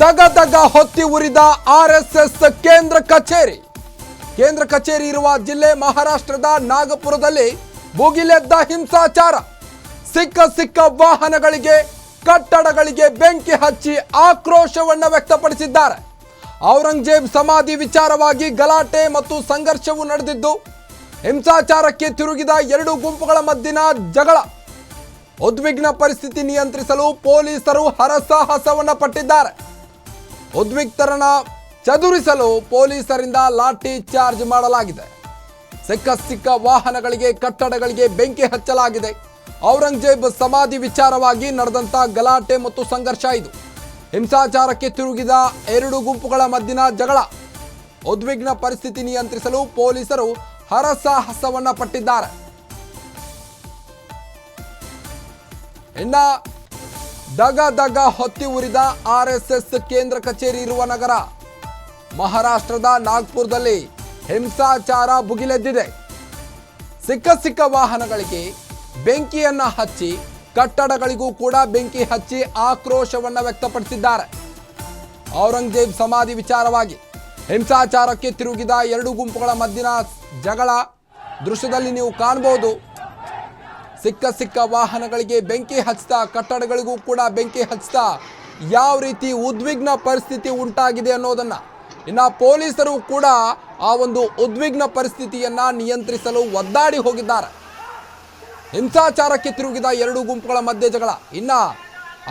ದಗ ದಗ ಹೊತ್ತಿ ಉರಿದ ಆರ್ಎಸ್ಎಸ್ ಕೇಂದ್ರ ಕಚೇರಿ ಇರುವ ಜಿಲ್ಲೆ ಮಹಾರಾಷ್ಟ್ರದ ನಾಗಪುರದಲ್ಲಿ ಭುಗಿಲೆದ್ದ ಹಿಂಸಾಚಾರ. ಸಿಕ್ಕ ವಾಹನಗಳಿಗೆ ಕಟ್ಟಡಗಳಿಗೆ ಬೆಂಕಿ ಹಚ್ಚಿ ಆಕ್ರೋಶವನ್ನ ವ್ಯಕ್ತಪಡಿಸಿದ್ದಾರೆ. ಔರಂಗಜೇಬ್ ಸಮಾಧಿ ವಿಚಾರವಾಗಿ ಗಲಾಟೆ ಮತ್ತು ಸಂಘರ್ಷವು ನಡೆದಿದ್ದು ಹಿಂಸಾಚಾರಕ್ಕೆ ತಿರುಗಿದ ಎರಡು ಗುಂಪುಗಳ ಮಧ್ಯನ ಜಗಳ. ಉದ್ವಿಗ್ನ ಪರಿಸ್ಥಿತಿ ನಿಯಂತ್ರಿಸಲು ಪೊಲೀಸರು ಹರಸಾಹಸವನ್ನ ಪಟ್ಟಿದ್ದಾರೆ. ಉದ್ವಿಗ್ನರನ್ನ ಚದುರಿಸಲು ಪೊಲೀಸರಿಂದ ಲಾಠಿ ಚಾರ್ಜ್ ಮಾಡಲಾಗಿದೆ. ಸಿಕ್ಕ ವಾಹನಗಳಿಗೆ ಕಟ್ಟಡಗಳಿಗೆ ಬೆಂಕಿ ಹಚ್ಚಲಾಗಿದೆ. ಔರಂಗಜೇಬ್ ಸಮಾಧಿ ವಿಚಾರವಾಗಿ ನಡೆದಂತ ಗಲಾಟೆ ಮತ್ತು ಸಂಘರ್ಷ ಇದು. ಹಿಂಸಾಚಾರಕ್ಕೆ ತಿರುಗಿದ ಎರಡು ಗುಂಪುಗಳ ಮಧ್ಯನ ಜಗಳ. ಉದ್ವಿಗ್ನ ಪರಿಸ್ಥಿತಿ ನಿಯಂತ್ರಿಸಲು ಪೊಲೀಸರು ಹರಸಾಹಸವನ್ನ ಪಟ್ಟಿದ್ದಾರೆ. ಇನ್ನ ದಗ ಹೊತ್ತಿ ಉರಿದ ಆರ್ಎಸ್ಎಸ್ ಕೇಂದ್ರ ಕಚೇರಿ ಇರುವ ನಗರ ಮಹಾರಾಷ್ಟ್ರದ ನಾಗ್ಪುರದಲ್ಲಿ ಹಿಂಸಾಚಾರ ಭುಗಿಲೆದ್ದಿದೆ. ಸಿಕ್ಕ ವಾಹನಗಳಿಗೆ ಬೆಂಕಿಯನ್ನ ಹಚ್ಚಿ ಕಟ್ಟಡಗಳಿಗೂ ಕೂಡ ಬೆಂಕಿ ಹಚ್ಚಿ ಆಕ್ರೋಶವನ್ನ ವ್ಯಕ್ತಪಡಿಸಿದ್ದಾರೆ. ಔರಂಗಜೇಬ್ ಸಮಾಧಿ ವಿಚಾರವಾಗಿ ಹಿಂಸಾಚಾರಕ್ಕೆ ತಿರುಗಿದ ಎರಡು ಗುಂಪುಗಳ ಮಧ್ಯನ ಜಗಳ ದೃಶ್ಯದಲ್ಲಿ ನೀವು ಕಾಣಬಹುದು. ಸಿಕ್ಕ ವಾಹನಗಳಿಗೆ ಬೆಂಕಿ ಹಚ್ತಾ ಕಟ್ಟಡಗಳಿಗೂ ಕೂಡ ಬೆಂಕಿ ಹಚ್ತಾ ಯಾವ ರೀತಿ ಉದ್ವಿಗ್ನ ಪರಿಸ್ಥಿತಿ ಉಂಟಾಗಿದೆ ಅನ್ನೋದನ್ನ ಇನ್ನು ಪೊಲೀಸರು ಕೂಡ ಆ ಒಂದು ಉದ್ವಿಗ್ನ ಪರಿಸ್ಥಿತಿಯನ್ನ ನಿಯಂತ್ರಿಸಲು ಒದ್ದಾಡಿ ಹೋಗಿದ್ದಾರೆ. ಹಿಂಸಾಚಾರಕ್ಕೆ ತಿರುಗಿದ ಎರಡು ಗುಂಪುಗಳ ಮಧ್ಯೆ ಜಗಳ. ಇನ್ನ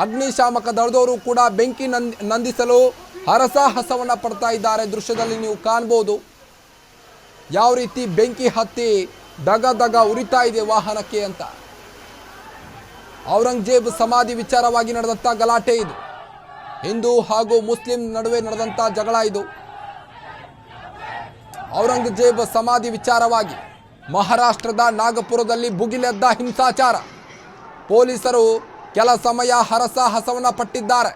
ಅಗ್ನಿಶಾಮಕ ದಳದವರು ಕೂಡ ಬೆಂಕಿ ನಂದಿಸಲು ಹರಸಾಹಸವನ್ನ ಪಡ್ತಾ ಇದ್ದಾರೆ. ದೃಶ್ಯದಲ್ಲಿ ನೀವು ಕಾಣಬಹುದು ಯಾವ ರೀತಿ ಬೆಂಕಿ ಹತ್ತಿ ದಗ ಉರಿತಾ ಇದೆ ವಾಹನಕ್ಕೆ ಅಂತ. ಔರಂಗಜೇಬ್ ಸಮಾಧಿ ವಿಚಾರವಾಗಿ ನಡೆದಂತ ಗಲಾಟೆ ಇದು. ಹಿಂದೂ ಹಾಗೂ ಮುಸ್ಲಿಂ ನಡುವೆ ನಡೆದಂತ ಜಗಳ ಇದು. ಔರಂಗಜೇಬ್ ಸಮಾಧಿ ವಿಚಾರವಾಗಿ ಮಹಾರಾಷ್ಟ್ರದ ನಾಗಪುರದಲ್ಲಿ ಭುಗಿಲೆದ್ದ ಹಿಂಸಾಚಾರ. ಪೊಲೀಸರು ಕೆಲ ಸಮಯ ಹರಸಾಹಸವನ್ನ ಪಟ್ಟಿದ್ದಾರೆ.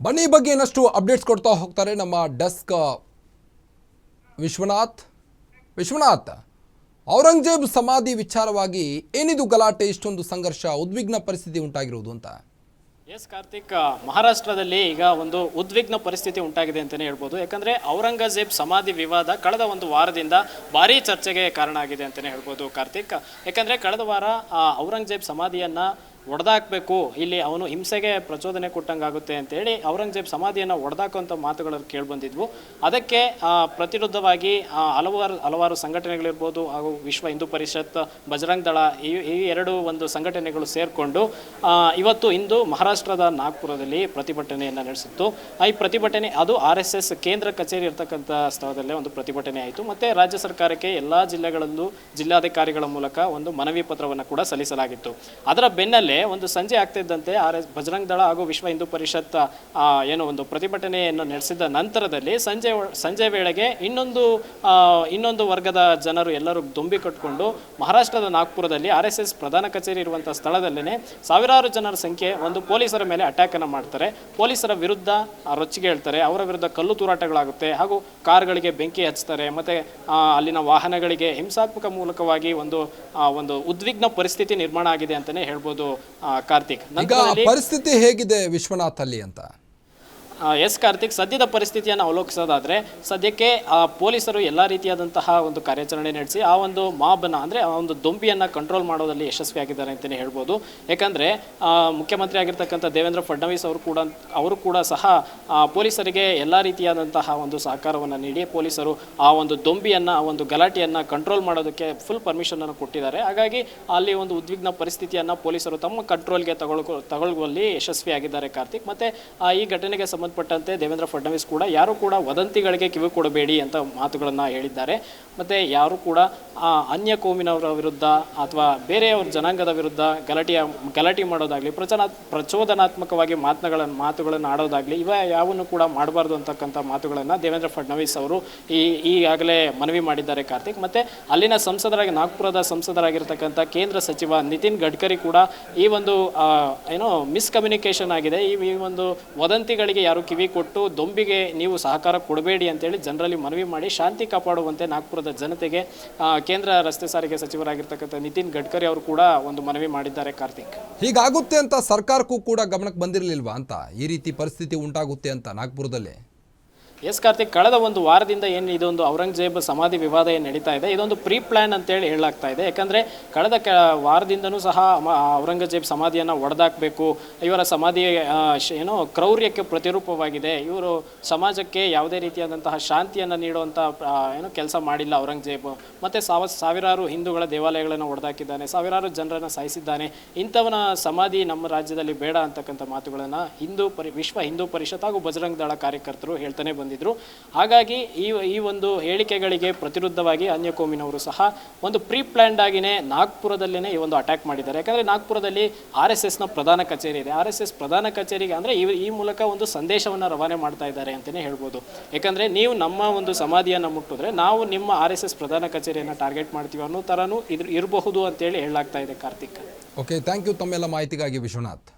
ಬನ್ನಿ ಈ ಬಗ್ಗೆ ಇನ್ನಷ್ಟು ಅಪ್ಡೇಟ್ಸ್ ಕೊಡ್ತಾ ಹೋಗ್ತಾರೆ ನಮ್ಮ ಡೆಸ್ಕ್ ವಿಶ್ವನಾಥ್ ಔರಂಗಜೇಬ್ ಸಮಾಧಿ ವಿಚಾರವಾಗಿ ಏನಿದು ಗಲಾಟೆ, ಇಷ್ಟೊಂದು ಸಂಘರ್ಷ, ಉದ್ವಿಗ್ನ ಪರಿಸ್ಥಿತಿ ಉಂಟಾಗಿರುವುದು ಅಂತ? ಎಸ್ ಕಾರ್ತಿಕ್, ಮಹಾರಾಷ್ಟ್ರದಲ್ಲಿ ಈಗ ಒಂದು ಉದ್ವಿಗ್ನ ಪರಿಸ್ಥಿತಿ ಉಂಟಾಗಿದೆ ಅಂತಲೇ ಹೇಳ್ಬೋದು. ಯಾಕಂದರೆ ಔರಂಗಜೇಬ್ ಸಮಾಧಿ ವಿವಾದ ಕಳೆದ ಒಂದು ವಾರದಿಂದ ಭಾರೀ ಚರ್ಚೆಗೆ ಕಾರಣ ಆಗಿದೆ ಅಂತಲೇ ಹೇಳ್ಬೋದು ಕಾರ್ತಿಕ್. ಯಾಕಂದರೆ ಕಳೆದ ವಾರ ಔರಂಗಜೇಬ್ ಸಮಾಧಿಯನ್ನು ಒಡೆದಾಕಬೇಕು, ಇಲ್ಲಿ ಅವನು ಹಿಂಸೆಗೆ ಪ್ರಚೋದನೆ ಕೊಟ್ಟಂಗಾಗುತ್ತೆ ಅಂತೇಳಿ ಔರಂಗಜೇಬ್ ಸಮಾಧಿಯನ್ನು ಒಡೆದಾಕುವಂಥ ಮಾತುಗಳು ಕೇಳಿಬಂದಿದ್ವು. ಅದಕ್ಕೆ ಪ್ರತಿರೋಧವಾಗಿ ಹಲವಾರು ಸಂಘಟನೆಗಳಿರ್ಬೋದು ಹಾಗೂ ವಿಶ್ವ ಹಿಂದೂ ಪರಿಷತ್, ಬಜರಂಗ್ ದಳ ಈ ಎರಡು ಒಂದು ಸಂಘಟನೆಗಳು ಸೇರಿಕೊಂಡು ಇಂದು ಮಹಾರಾಷ್ಟ್ರದ ನಾಗ್ಪುರದಲ್ಲಿ ಪ್ರತಿಭಟನೆಯನ್ನು ನಡೆಸಿತ್ತು. ಈ ಪ್ರತಿಭಟನೆ ಅದು RSS ಕೇಂದ್ರ ಕಚೇರಿ ಇರ್ತಕ್ಕಂಥ ಸ್ಥಳದಲ್ಲೇ ಒಂದು ಪ್ರತಿಭಟನೆ ಆಯಿತು. ಮತ್ತು ರಾಜ್ಯ ಸರ್ಕಾರಕ್ಕೆ ಎಲ್ಲ ಜಿಲ್ಲೆಗಳಲ್ಲೂ ಜಿಲ್ಲಾಧಿಕಾರಿಗಳ ಮೂಲಕ ಒಂದು ಮನವಿ ಪತ್ರವನ್ನು ಕೂಡ ಸಲ್ಲಿಸಲಾಗಿತ್ತು. ಅದರ ಬೆನ್ನಲ್ಲೇ ಒಂದು ಸಂಜೆ ಆಗ್ತಿದ್ದಂತೆ ಬಜರಂಗ್ ದಳ ಹಾಗೂ ವಿಶ್ವ ಹಿಂದೂ ಪರಿಷತ್ ಒಂದು ಪ್ರತಿಭಟನೆಯನ್ನು ನಡೆಸಿದ ನಂತರದಲ್ಲಿ ಸಂಜೆ ವೇಳೆಗೆ ಇನ್ನೊಂದು ವರ್ಗದ ಜನರು ಎಲ್ಲರೂ ದೊಂಬಿ ಕಟ್ಟಿಕೊಂಡು ಮಹಾರಾಷ್ಟ್ರದ ನಾಗ್ಪುರದಲ್ಲಿ RSS ಪ್ರಧಾನ ಕಚೇರಿ ಇರುವಂಥ ಸ್ಥಳದಲ್ಲೇ ಸಾವಿರಾರು ಜನರ ಸಂಖ್ಯೆ ಒಂದು ಪೊಲೀಸರ ಮೇಲೆ ಅಟ್ಯಾಕ್ ಅನ್ನು ಮಾಡ್ತಾರೆ. ಪೊಲೀಸರ ವಿರುದ್ಧ ರೊಚ್ಚಿಗೆ ಹೇಳ್ತಾರೆ, ಅವರ ವಿರುದ್ಧ ಕಲ್ಲು ತೂರಾಟಗಳಾಗುತ್ತೆ ಹಾಗೂ ಕಾರ್ಗಳಿಗೆ ಬೆಂಕಿ ಹಚ್ತಾರೆ. ಮತ್ತು ಅಲ್ಲಿನ ವಾಹನಗಳಿಗೆ ಹಿಂಸಾತ್ಮಕ ಮೂಲಕವಾಗಿ ಒಂದು ಉದ್ವಿಗ್ನ ಪರಿಸ್ಥಿತಿ ನಿರ್ಮಾಣ ಆಗಿದೆ ಅಂತಲೇ ಹೇಳ್ಬೋದು ಕಾರ್ತಿಕ್. ಈಗ ಪರಿಸ್ಥಿತಿ ಹೇಗಿದೆ ವಿಶ್ವನಾಥ್ ಅಲ್ಲಿ ಅಂತ? ಎಸ್ ಕಾರ್ತಿಕ್, ಸದ್ಯದ ಪರಿಸ್ಥಿತಿಯನ್ನು ಅವಲೋಕಿಸೋದಾದರೆ ಸದ್ಯಕ್ಕೆ ಪೊಲೀಸರು ಎಲ್ಲ ರೀತಿಯಾದಂತಹ ಒಂದು ಕಾರ್ಯಾಚರಣೆ ನಡೆಸಿ ಆ ಒಂದು ಮಾಬನ್ನು ಅಂದರೆ ಆ ಒಂದು ದೊಂಬಿಯನ್ನು ಕಂಟ್ರೋಲ್ ಮಾಡೋದಲ್ಲಿ ಯಶಸ್ವಿಯಾಗಿದ್ದಾರೆ ಅಂತಲೇ ಹೇಳ್ಬೋದು. ಯಾಕಂದರೆ ಮುಖ್ಯಮಂತ್ರಿ ಆಗಿರ್ತಕ್ಕಂಥ ದೇವೇಂದ್ರ ಫಡ್ನವೀಸ್ ಅವರು ಕೂಡ ಸಹ ಪೊಲೀಸರಿಗೆ ಎಲ್ಲ ರೀತಿಯಾದಂತಹ ಒಂದು ಸಹಕಾರವನ್ನು ನೀಡಿ ಪೊಲೀಸರು ಆ ಒಂದು ದೊಂಬಿಯನ್ನು ಆ ಒಂದು ಗಲಾಟೆಯನ್ನು ಕಂಟ್ರೋಲ್ ಮಾಡೋದಕ್ಕೆ ಫುಲ್ ಪರ್ಮಿಷನನ್ನು ಕೊಟ್ಟಿದ್ದಾರೆ. ಹಾಗಾಗಿ ಅಲ್ಲಿ ಒಂದು ಉದ್ವಿಗ್ನ ಪರಿಸ್ಥಿತಿಯನ್ನು ಪೊಲೀಸರು ತಮ್ಮ ಕಂಟ್ರೋಲ್ಗೆ ತಗೊಳ್ಳುವಲ್ಲಿ ಯಶಸ್ವಿಯಾಗಿದ್ದಾರೆ ಕಾರ್ತಿಕ್. ಮತ್ತು ಈ ಘಟನೆಗೆ ಸಂಬಂಧಪಟ್ಟಂತೆ ದೇವೇಂದ್ರ ಫಡ್ನವೀಸ್ ಕೂಡ ಯಾರು ಕೂಡ ವದಂತಿಗಳಿಗೆ ಕಿವಿ ಕೊಡಬೇಡಿ ಅಂತ ಮಾತುಗಳನ್ನು ಹೇಳಿದ್ದಾರೆ. ಮತ್ತು ಯಾರು ಕೂಡ ಅನ್ಯ ಕೋಮಿನವರ ವಿರುದ್ಧ ಅಥವಾ ಬೇರೆಯವ್ರ ಜನಾಂಗದ ವಿರುದ್ಧ ಗಲಾಟೆ ಮಾಡೋದಾಗಲಿ, ಪ್ರಚೋದನಾತ್ಮಕವಾಗಿ ಮಾತುಗಳನ್ನು ಆಡೋದಾಗಲಿ ಯಾವನ್ನು ಕೂಡ ಮಾಡಬಾರ್ದು ಅಂತಕ್ಕಂಥ ಮಾತುಗಳನ್ನು ದೇವೇಂದ್ರ ಫಡ್ನವೀಸ್ ಅವರು ಈಗಾಗಲೇ ಮನವಿ ಮಾಡಿದ್ದಾರೆ ಕಾರ್ತಿಕ್. ಮತ್ತು ಅಲ್ಲಿನ ನಾಗ್ಪುರದ ಸಂಸದರಾಗಿರ್ತಕ್ಕಂಥ ಕೇಂದ್ರ ಸಚಿವ ನಿತಿನ್ ಗಡ್ಕರಿ ಕೂಡ ಈ ಒಂದು ಮಿಸ್ಕಮ್ಯುನಿಕೇಷನ್ ಆಗಿದೆ, ಈ ಒಂದು ವದಂತಿಗಳಿಗೆ ಯಾರು ಕಿವಿ ಕೊಟ್ಟು ದೊಂಬಿಗೆ ನೀವು ಸಹಕಾರ ಕೊಡಬೇಡಿ ಅಂತೇಳಿ ಜನರಲ್ಲಿ ಮನವಿ ಮಾಡಿ ಶಾಂತಿ ಕಾಪಾಡುವಂತೆ ನಾಗ್ಪುರದ ಜನತೆಗೆ ಕೇಂದ್ರ ರಸ್ತೆ ಸಾರಿಗೆ ಸಚಿವರಾಗಿರ್ತಕ್ಕಂಥ ನಿತಿನ್ ಗಡ್ಕರಿ ಅವರು ಕೂಡ ಒಂದು ಮನವಿ ಮಾಡಿದ್ದಾರೆ ಕಾರ್ತಿಕ್. ಹೀಗಾಗುತ್ತೆ ಅಂತ ಸರ್ಕಾರಕ್ಕೂ ಕೂಡ ಗಮನಕ್ಕೆ ಬಂದಿರಲಿಲ್ವಾ ಅಂತ, ಈ ರೀತಿ ಪರಿಸ್ಥಿತಿ ಉಂಟಾಗುತ್ತೆ ಅಂತ ನಾಗ್ಪುರದಲ್ಲಿ? ಎಸ್ ಕಾರ್ತಿಕ್, ಕಳೆದ ಒಂದು ವಾರದಿಂದ ಏನು ಇದೊಂದು ಔರಂಗಜೇಬ್ ಸಮಾಧಿ ವಿವಾದ ಏನು ನಡೀತಾ ಇದೆ, ಇದೊಂದು ಪ್ರೀ ಪ್ಲ್ಯಾನ್ ಅಂತೇಳಿ ಹೇಳಲಾಗ್ತಾ ಇದೆ. ಯಾಕಂದರೆ ಕಳೆದ ವಾರದಿಂದನೂ ಸಹ ಔರಂಗಜೇಬ್ ಸಮಾಧಿಯನ್ನು ಒಡೆದಾಕಬೇಕು, ಇವರ ಸಮಾಧಿ ಕ್ರೌರ್ಯಕ್ಕೆ ಪ್ರತಿರೂಪವಾಗಿದೆ, ಇವರು ಸಮಾಜಕ್ಕೆ ಯಾವುದೇ ರೀತಿಯಾದಂತಹ ಶಾಂತಿಯನ್ನು ನೀಡುವಂಥ ಕೆಲಸ ಮಾಡಿಲ್ಲ ಔರಂಗಜೇಬ್. ಮತ್ತು ಸಾವಿರಾರು ಹಿಂದೂಗಳ ದೇವಾಲಯಗಳನ್ನು ಒಡೆದಾಕಿದ್ದಾನೆ, ಸಾವಿರಾರು ಜನರನ್ನು ಸಾಯಿಸಿದ್ದಾನೆ, ಇಂಥವನ ಸಮಾಧಿ ನಮ್ಮ ರಾಜ್ಯದಲ್ಲಿ ಬೇಡ ಅಂತಕ್ಕಂಥ ಮಾತುಗಳನ್ನು ವಿಶ್ವ ಹಿಂದೂ ಪರಿಷತ್ ಹಾಗೂ ಬಜರಂಗ್ ದಳ ಕಾರ್ಯಕರ್ತರು ಹೇಳ್ತಾನೆ ಬಂದಿದ್ದರು. ಹಾಗಾಗಿ ಈ ಒಂದು ಹೇಳಿಕೆಗಳಿಗೆ ಪ್ರತಿರೋಧವಾಗಿ ಅನ್ಯ ಕೋಮಿನವರು ಸಹ ಒಂದು ಪ್ರೀ ಪ್ಲ್ಯಾನ್ಡ್ ಆಗಿನೇ ನಾಗ್ಪುರದಲ್ಲೇ ಈ ಒಂದು ಅಟ್ಯಾಕ್ ಮಾಡಿದ್ದಾರೆ. ಯಾಕಂದರೆ ನಾಗ್ಪುರದಲ್ಲಿ RSSನ ಪ್ರಧಾನ ಕಚೇರಿ ಇದೆ. RSS ಪ್ರಧಾನ ಕಚೇರಿಗೆ ಅಂದರೆ ಈ ಮೂಲಕ ಒಂದು ಸಂದೇಶವನ್ನು ರವಾನೆ ಮಾಡ್ತಾ ಇದ್ದಾರೆ ಅಂತಲೇ ಹೇಳ್ಬೋದು. ಯಾಕಂದರೆ ನೀವು ನಮ್ಮ ಒಂದು ಸಮಾಧಿಯನ್ನು ಮುಟ್ಟಿದ್ರೆ ನಾವು ನಿಮ್ಮ RSS ಪ್ರಧಾನ ಕಚೇರಿಯನ್ನು ಟಾರ್ಗೆಟ್ ಮಾಡ್ತೀವಿ ಅನ್ನೋ ಥರನೂ ಇರಬಹುದು ಅಂತೇಳಿ ಹೇಳಲಾಗ್ತಾ ಇದೆ ಕಾರ್ತಿಕ್. ಓಕೆ, ಥ್ಯಾಂಕ್ ಯು ತಮ್ಮೆಲ್ಲ ಮಾಹಿತಿಗಾಗಿ ವಿಶ್ವನಾಥ್.